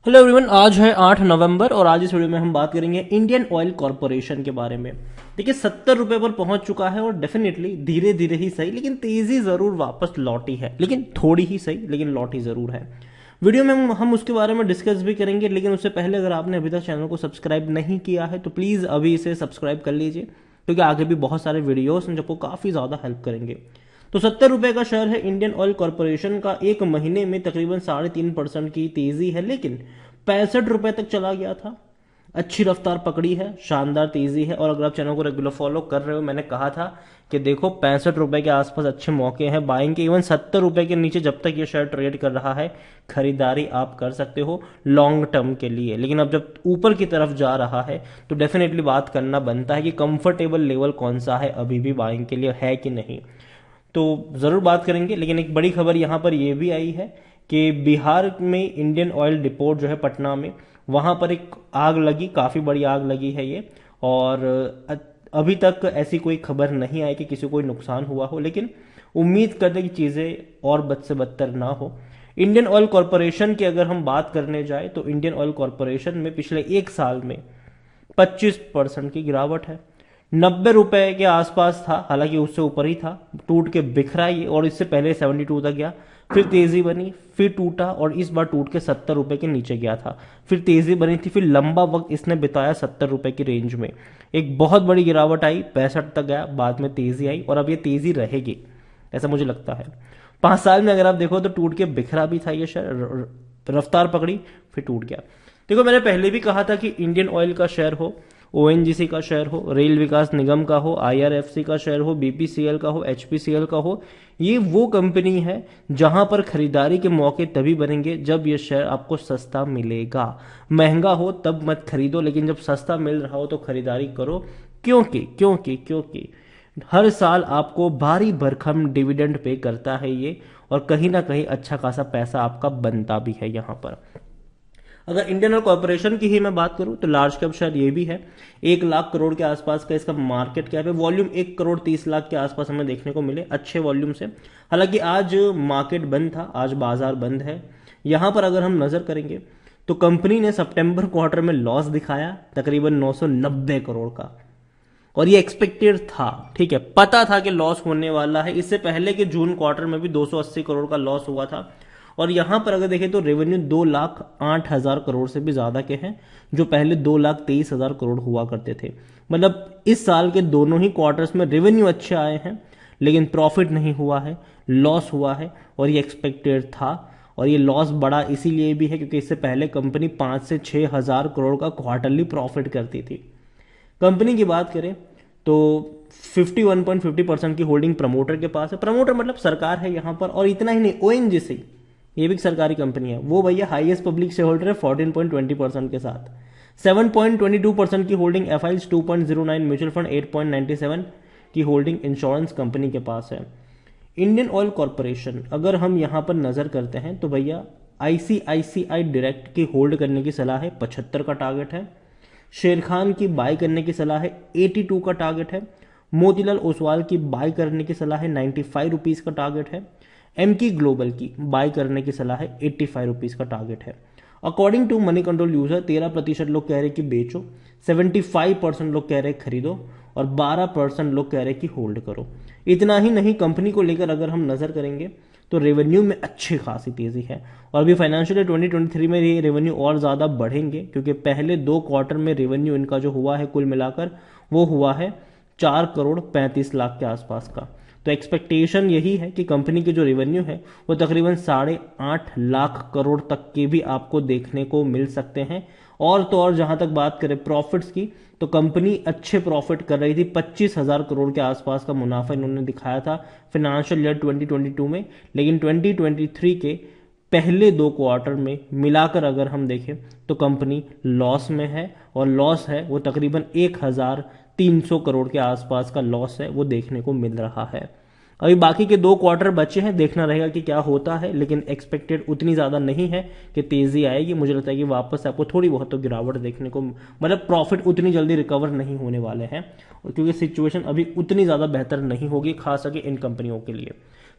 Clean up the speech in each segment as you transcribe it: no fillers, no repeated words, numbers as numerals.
Hello everyone, आज है 8 नवंबर और आज इस वीडियो में हम बात करेंगे इंडियन ऑयल कॉरपोरेशन के बारे में। देखिए, 70 रुपए पर पहुंच चुका है और डेफिनेटली धीरे धीरे ही सही लेकिन तेजी जरूर वापस लौटी है, लेकिन थोड़ी ही सही लेकिन लौटी जरूर है। वीडियो में हम उसके बारे में डिस्कस भी करेंगे, लेकिन उससे पहले अगर आपने अभी तक चैनल को सब्सक्राइब नहीं किया है तो प्लीज अभी इसे सब्सक्राइब कर लीजिए, क्योंकि आगे भी बहुत सारे वीडियोस हैं जो आपको काफी ज्यादा हेल्प करेंगे। तो 70 रुपए का शेयर है इंडियन ऑयल कॉरपोरेशन का। एक महीने में तकरीबन 3.5% की तेजी है, लेकिन 65 रुपए तक चला गया था। अच्छी रफ्तार पकड़ी है, शानदार तेजी है। और अगर आप चैनल को रेगुलर फॉलो कर रहे हो, मैंने कहा था कि देखो 65 रुपए के आसपास अच्छे मौके हैं बाइंग के। इवन 70 रुपए के नीचे जब तक ये शेयर ट्रेड कर रहा है, खरीदारी आप कर सकते हो लॉन्ग टर्म के लिए। लेकिन अब जब ऊपर की तरफ जा रहा है तो डेफिनेटली बात करना बनता है कि कंफर्टेबल लेवल कौन सा है, अभी भी बाइंग के लिए है कि नहीं। तो जरूर बात करेंगे। लेकिन एक बड़ी खबर यहां पर यह भी आई है कि बिहार में इंडियन ऑयल डिपोट जो है पटना में, वहां पर एक आग लगी, काफी बड़ी आग लगी है ये। और अभी तक ऐसी कोई खबर नहीं आई कि किसी को कोई नुकसान हुआ हो, लेकिन उम्मीद करते कि चीजें और बद से बदतर ना हो। इंडियन ऑयल कॉरपोरेशन की अगर हम बात करने जाए तो इंडियन ऑयल कॉरपोरेशन में पिछले एक साल में 25% की गिरावट है। 90 रुपए के आसपास था, हालांकि उससे ऊपर ही था, टूट के बिखरा ये। और इससे पहले 72 तक गया, फिर तेजी बनी, फिर टूटा और इस बार टूट के 70 रुपए के नीचे गया था। फिर तेजी बनी थी, फिर लंबा वक्त इसने बिताया 70 रुपए की रेंज में। एक बहुत बड़ी गिरावट आई, 65 तक गया, बाद में तेजी आई और अब ये तेजी रहेगी ऐसा मुझे लगता है। 5 साल में अगर आप देखो तो टूट के बिखरा भी था ये शेयर, रफ्तार पकड़ी फिर टूट गया। देखो, मैंने पहले भी कहा था कि इंडियन ऑयल का शेयर हो, ओएनजीसी का शेयर हो, रेल विकास निगम का हो, आईआरएफसी का शेयर हो, बीपीसीएल का हो, एचपीसीएल का हो, ये वो कंपनी है जहां पर खरीदारी के मौके तभी बनेंगे जब ये शेयर आपको सस्ता मिलेगा। महंगा हो तब मत खरीदो, लेकिन जब सस्ता मिल रहा हो तो खरीदारी करो। क्योंकि क्योंकि क्योंकि हर साल आपको भारी भरकम डिविडेंड पे करता है ये, और कहीं ना कहीं अच्छा खासा पैसा आपका बनता भी है यहां पर। अगर इंडियन ऑयल कॉर्पोरेशन की ही मैं बात करूं तो लार्ज कैप शेयर ये भी है। 1 लाख करोड़ के आसपास का इसका मार्केट कैप है। वॉल्यूम 1 करोड़ 30 लाख के आसपास हमें देखने को मिले, अच्छे वॉल्यूम से। हालांकि आज मार्केट बंद था, आज बाजार बंद है। यहां पर अगर हम नजर करेंगे तो कंपनी ने सितंबर क्वार्टर में लॉस दिखाया तकरीबन 990 करोड़ का, और ये एक्सपेक्टेड था। ठीक है, पता था कि लॉस होने वाला है। इससे पहले के जून क्वार्टर में भी 280 करोड़ का लॉस हुआ था। और यहां पर अगर देखें तो रेवेन्यू 2,08,000 करोड़ से भी ज्यादा के हैं, जो पहले 2,23,000 करोड़ हुआ करते थे। मतलब इस साल के दोनों ही क्वार्टर्स में रेवेन्यू अच्छे आए हैं, लेकिन प्रॉफिट नहीं हुआ है, लॉस हुआ है। और ये एक्सपेक्टेड था। और ये लॉस बड़ा इसीलिए भी है क्योंकि इससे पहले कंपनी 5 से 6 हजार करोड़ का क्वार्टरली प्रॉफिट करती थी। कंपनी की बात करें तो 51.50% की होल्डिंग प्रमोटर के पास है। प्रमोटर मतलब सरकार है यहां पर। और इतना ही नहीं, ओएनजीसी ये भी एक सरकारी कंपनी है, वो भैया हाईएस्ट पब्लिक शेयर होल्डर है 14.20% के साथ। 7.22% की होल्डिंग एफआईज, 2.09 म्यूचुअल फंड, 8.97 की होल्डिंग इंश्योरेंस कंपनी के पास है। इंडियन ऑयल कॉरपोरेशन अगर हम यहां पर नजर करते हैं तो भैया आईसीआईसीआई डायरेक्ट की होल्ड करने की सलाह है, 75 का टारगेट है। शेर खान की बाय करने की सलाह है, 82 का टारगेट है। मोतीलाल ओसवाल की बाय करने की सलाह है, 95 रुपीज का टारगेट है। एम की ग्लोबल की बाय करने की सलाह है, 85 रुपीज का टारगेट है। According to Moneycontrol user 13% लोग कह रहे कि बेचो, 75% लोग कह रहे खरीदो, और 12% लोग कह रहे कि होल्ड करो। इतना ही नहीं, कंपनी को लेकर अगर हम नजर करेंगे तो रेवेन्यू में अच्छी खासी तेजी है। और अभी फाइनेंशियल ईयर 2023 में ये रेवेन्यू और ज्यादा बढ़ेंगे, क्योंकि पहले 2 क्वार्टर में रेवेन्यू इनका जो हुआ है कुल मिलाकर वो हुआ है 4 करोड़ 35 लाख के आसपास का। तो एक्सपेक्टेशन यही है कि कंपनी की जो रेवेन्यू है वो तकरीबन 8.5 लाख करोड़ तक के भी आपको देखने को मिल सकते हैं। और तो और जहां तक बात करें प्रॉफिट्स की, तो कंपनी अच्छे प्रॉफिट कर रही थी, 25,000 करोड़ के आसपास का मुनाफा इन्होंने दिखाया था फाइनेंशियल ईयर 2022 में। लेकिन 2023 के पहले 2 क्वार्टर में मिलाकर अगर हम देखें तो कंपनी लॉस में है, और लॉस है वो तकरीबन 1,300 करोड़ के आसपास का लॉस है वो देखने को मिल रहा है। अभी बाकी के 2 क्वार्टर बचे हैं, देखना रहेगा कि क्या होता है। लेकिन एक्सपेक्टेड उतनी ज्यादा नहीं है कि तेजी आएगी। मुझे लगता है कि वापस आपको थोड़ी बहुत तो गिरावट देखने को, मतलब प्रॉफिट उतनी जल्दी रिकवर नहीं होने वाले हैं, और क्योंकि सिचुएशन अभी उतनी ज्यादा बेहतर नहीं होगी खास करके इन कंपनियों के लिए।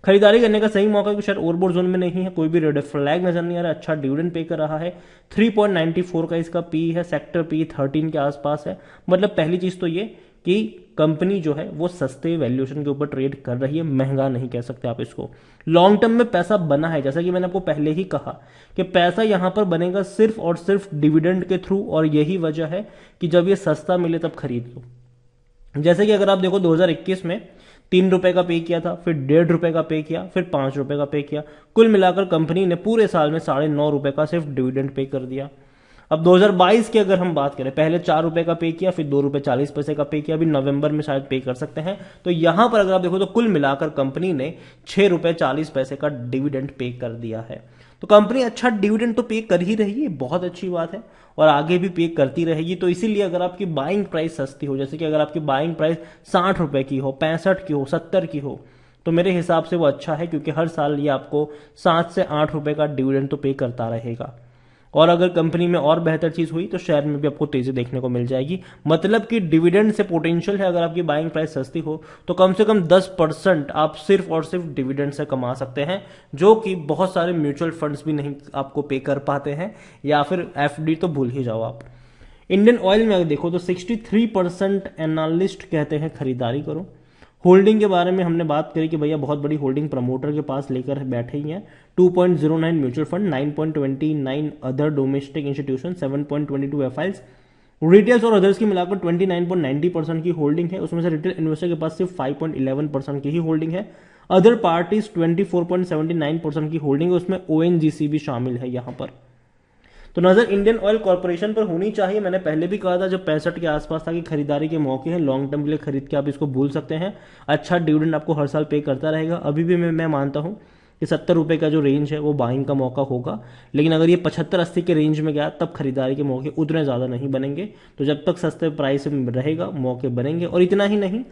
खरीदारी करने का सही मौका कि शायद ओवरबोट जोन में नहीं है, कोई भी रेड फ्लैग नजर नहीं आ रहा, अच्छा डिविडेंड पे कर रहा है, 3.94 का इसका पी है, सेक्टर पी 13 के आसपास है। मतलब पहली चीज तो ये कि कंपनी जो है वो सस्ते वैल्यूएशन के ऊपर ट्रेड कर रही है, महंगा नहीं कह सकते आप इसको। लॉन्ग टर्म में पैसा बना है, जैसा कि मैंने आपको पहले ही कहा कि पैसा यहां पर बनेगा सिर्फ और सिर्फ डिविडेंड के थ्रू, और यही वजह है कि जब ये सस्ता मिले तब खरीद लो। जैसे कि अगर आप देखो 2021 में 3 रुपए का पे किया था, फिर 1.5 रुपए का पे किया, फिर 5 रुपए का पे किया, कुल मिलाकर कंपनी ने पूरे साल में 9.5 रुपए का सिर्फ डिविडेंड पे कर दिया। अब 2022 की अगर हम बात करें, पहले 4 रुपए का पे किया, फिर 2 रुपए 40 पैसे का पे किया, अभी नवंबर में शायद पे कर सकते हैं। तो यहां पर अगर आप देखो तो कुल मिलाकर कंपनी ने 6 रुपए 40 पैसे का डिविडेंड पे कर दिया है। तो कंपनी अच्छा डिविडेंड तो पे कर ही रही है, बहुत अच्छी बात है, और आगे भी पे करती रहेगी। तो इसीलिए अगर आपकी बाइंग प्राइस सस्ती हो, जैसे कि अगर आपकी बाइंग प्राइस 60 रुपए की हो, 65 की हो, 70 की हो, तो मेरे हिसाब से वो अच्छा है, क्योंकि हर साल ये आपको 7 से 8 रुपए का डिविडेंड तो पे करता रहेगा। और अगर कंपनी में और बेहतर चीज हुई तो शेयर में भी आपको तेजी देखने को मिल जाएगी। मतलब कि डिविडेंड से पोटेंशियल है, अगर आपकी बाइंग प्राइस सस्ती हो तो कम से कम 10% आप सिर्फ और सिर्फ डिविडेंड से कमा सकते हैं, जो कि बहुत सारे म्यूचुअल फंड्स भी नहीं आपको पे कर पाते हैं, या फिर एफडी तो भूल ही जाओ आप। इंडियन ऑयल में अगर देखो तो 63% एनालिस्ट कहते हैं खरीदारी करो। होल्डिंग के बारे में हमने बात करी कि भैया बहुत बड़ी होल्डिंग प्रमोटर के पास लेकर बैठे ही हैं। 2.09 mutual fund, 9.29 other domestic institution, 7.22 FIIs, retails और अदर्स की मिलाकर 29.90% की होल्डिंग है। उसमें से रिटेल इन्वेस्टर के पास सिर्फ 5.11% की ही होल्डिंग है। अदर पार्टीज 24.79% की होल्डिंग है, उसमें ओएनजीसी भी शामिल है यहां पर। तो नजर इंडियन ऑयल कॉर्पोरेशन पर होनी चाहिए। मैंने पहले भी कहा था जब 65 के आसपास था कि खरीदारी के मौके हैं, लॉन्ग टर्म के लिए खरीद के आप इसको भूल सकते हैं। अच्छा डिविडेंड आपको हर साल पे करता रहेगा। अभी भी मैं मानता हूं कि 70 रुपए का जो रेंज है वो बाइंग का मौका होगा, लेकिन अगर ये 75-80 के रेंज में गया तब खरीदारी के मौके उतने ज्यादा नहीं बनेंगे। तो जब तक सस्ते प्राइस में रहेगा मौके बनेंगे। और इतना ही नहीं,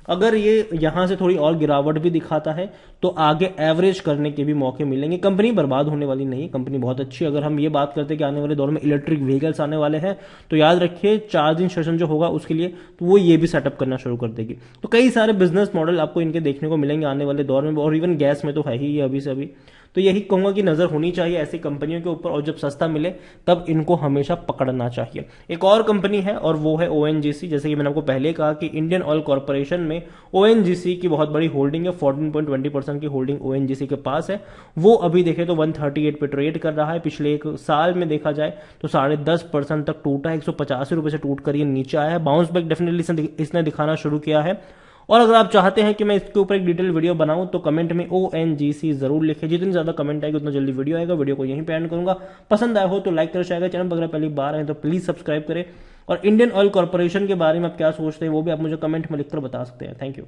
अगर ये यहां से थोड़ी और गिरावट भी दिखाता है तो आगे एवरेज करने के भी मौके मिलेंगे। कंपनी बर्बाद होने वाली नहीं है, कंपनी बहुत अच्छी है। अगर हम ये बात करते हैं कि आने वाले दौर में इलेक्ट्रिक व्हीकल्स आने वाले हैं, तो याद रखिए चार्जिंग स्टेशन जो होगा उसके लिए तो वो ये भी सेटअप करना शुरू कर देगी। तो कई सारे बिजनेस मॉडल आपको इनके देखने को मिलेंगे आने वाले दौर में, और इवन गैस में तो है ही अभी से अभी। तो यही कहूंगा कि नजर होनी चाहिए ऐसी कंपनियों के ऊपर, और जब सस्ता मिले तब इनको हमेशा पकड़ना चाहिए। एक और कंपनी है और वो है ओएनजीसी। जैसे कि मैंने आपको पहले कहा कि इंडियन ऑयल कॉर्पोरेशन में ओएनजीसी की बहुत बड़ी होल्डिंग है, 14.20% की होल्डिंग ओएनजीसी के पास है। वो अभी देखे तो 138 पे ट्रेड कर रहा है। पिछले एक साल में देखा जाए तो 10.5% तक टूटा है, 185 रुपए से टूट कर ये नीचे आया है। बाउंस बैक डेफिनेटली इसने दिखाना शुरू किया है। और अगर आप चाहते हैं कि मैं इसके ऊपर एक डिटेल वीडियो बनाऊं तो कमेंट में ONGC जरूर लिखें। जितनी ज्यादा कमेंट आएगी उतना जल्दी वीडियो आएगा। वीडियो को यहीं पे एंड करूंगा। पसंद आया हो तो लाइक कर जाएगा। चैनल पर अगर पहली बार है तो प्लीज सब्सक्राइब करें। और इंडियन ऑयल कॉर्पोरेशन के बारे में आप क्या सोचते हैं वो भी आप मुझे कमेंट में लिखकर बता सकते हैं। Thank you.